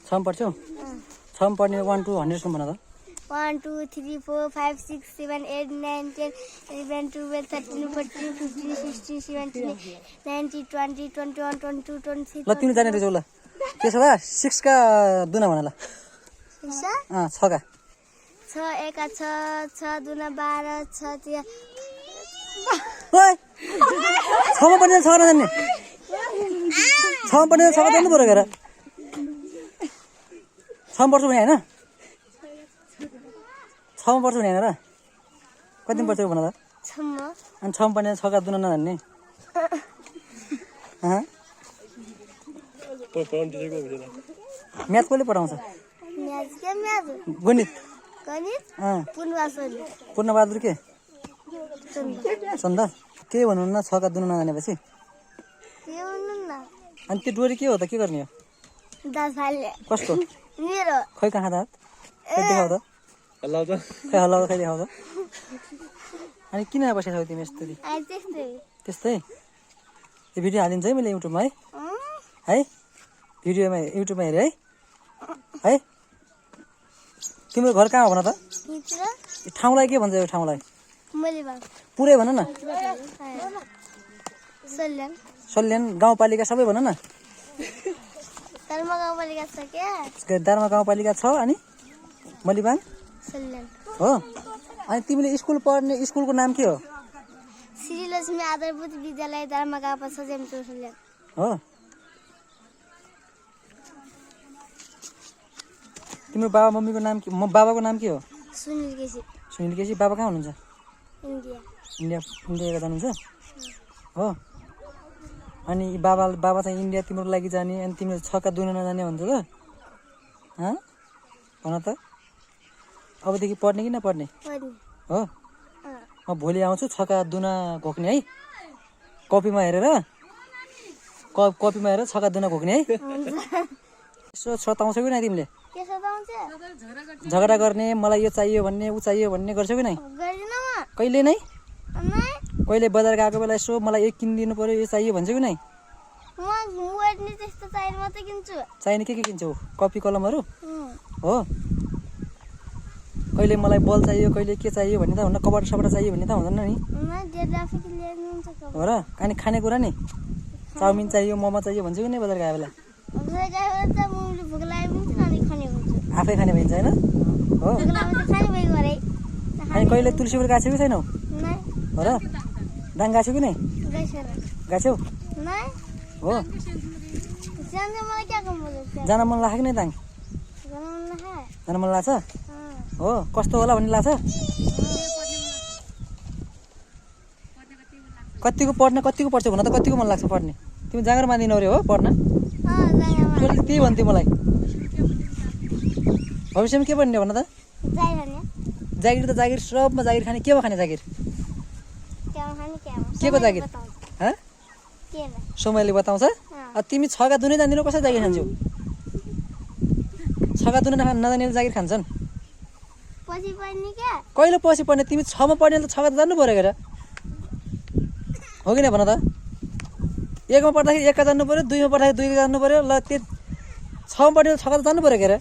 छमा पढ्छौ छमा पढ्ने 1 to 100 सम्म भन त 1 2 3 4 5 6 7 8 9 10 11 12 13 14 15 16 17 19 20 21 22 23 ल तिमी जाने रहेछौ ल त्यसो भए 6 का दुना भन ल 6 का 6 1 6 6 दुना 12 6 3 ओइ छमा पढ्ने 6 जान्ने छमा पढ्ने 6 जान्नु पर्यो हेर छमा पढ्छु भने हैन छमा पढ्छु भने हैन र कति पढ्छौ भन त छम्म अनि छमा पढ्ने 6 का दुना नजान्ने म्याथ कसले पढाउँछ म्याथ के म्याथ गणित गणित पुनवासले पूर्णबहादुर के चन्दा के भन्नुहुन्न 6 का दुना नजानेपछि के भन्नु न अनि त्यो डोरी के हो त के गर्ने हो दास फाल्ने कस्तो मेरो खै कहाँ दाँत खै देखाउ त हल्लाउ त खै हल्लाउ खै देखाउ त अनि किन बसेको छौ तिमी यस्तरी आइ त्यस्तै त्यस्तै यो भिडियो हालिन्छ है मैले युट्युबमा है भिडियोमा युट्युबमा हेरेँ है तिम्रो घर कहाँ हो भन त यो ठाउँलाई के भन्छ यो ठाउँलाई पुरै भन न सल्यान गाउँपालिका सबै भन न दार्मा गाउँपालिका छ अनि मलिबाङ हो अनि तिमीले स्कुल पढ्ने स्कुलको नाम के हो श्रीलक्ष्मी आधारभूत विद्यालय दार्मा गाउँपालिका जेमचौर सल्यान हो तिम्रो बाबा मम्मीको नाम के बाबाको नाम के हो सुनिल केसी बाबा कहाँ हुनुहुन्छ इन्डिया जानुहुन्छ हो अनि बाबा चाहिँ इन्डिया तिम्रो लागि जाने अनि तिम्रो 6 का दुना नजाने भन्छ त भन त अबदेखि पढ्ने कि नपढ्ने हो म भोलि आउँछु 6 का दुना घोक्ने है कपीमा हेरेर 6 का दुना घोक्ने है यसो सताउँछौ कि नै तिमीले झगडा गर्ने मलाई यो चाहियो भन्ने उ चाहियो भन्ने गर्छौ कि नै कहिले नै कहिले बजार गएको बेला यसो मलाई एक किनिदिनु पर्यो यो चाहियो भन्छ कि नै चाहिने के किन्छौ कपी कलमहरू हो कहिले मलाई बल चाहियो कहिले के चाहियो भन्ने त हुन्न कपडा सपडा चाहियो भन्ने त हुँदैन नि हो र अनि खानेकुरा नि चाउमिन चाहियो मोमो चाहियो भन्छ कि नै बजार गएको बेला आफै खाने भइन्छ होइन हो अनि कहिले तुलसीपुर गएको छौ कि छैनौ हो र दाङ गएको छौ कि नै गएको छौ हो जान मन लाग्छ कि नै दाङ जान मन लाग्छ हो कस्तो होला भन्ने लाग्छ कतिको पढ्छौ भन त कतिको मन लाग्छ पढ्ने तिमी जाँगर मान्दिनौ रे हो पढ्न त्यही भन्थ्यो मलाई भविष्यमा के बन्ने भन त जागिर त जागिर सबमा जागिर खाने केमा खाने जागिर के को जागिर समयले बताउँछ तिमी 6 का दुनै जान्दिनौ कसरी जागिर खान्छौ 6 का दुनै नजानेले जागिर खान्छन् कहिले पछि पढ्ने तिमी 6 मा पढ्ने त 6 का जान्नु पर्यो हेर हो कि नै भन त 1 मा पढ्दाखेरि 1 का जान्नु पर्यो 2 मा पढ्दाखेरि 2 का जान्नु पर्यो ल त्यो 6 मा पढ्ने 6 का जान्नु पर्यो हेर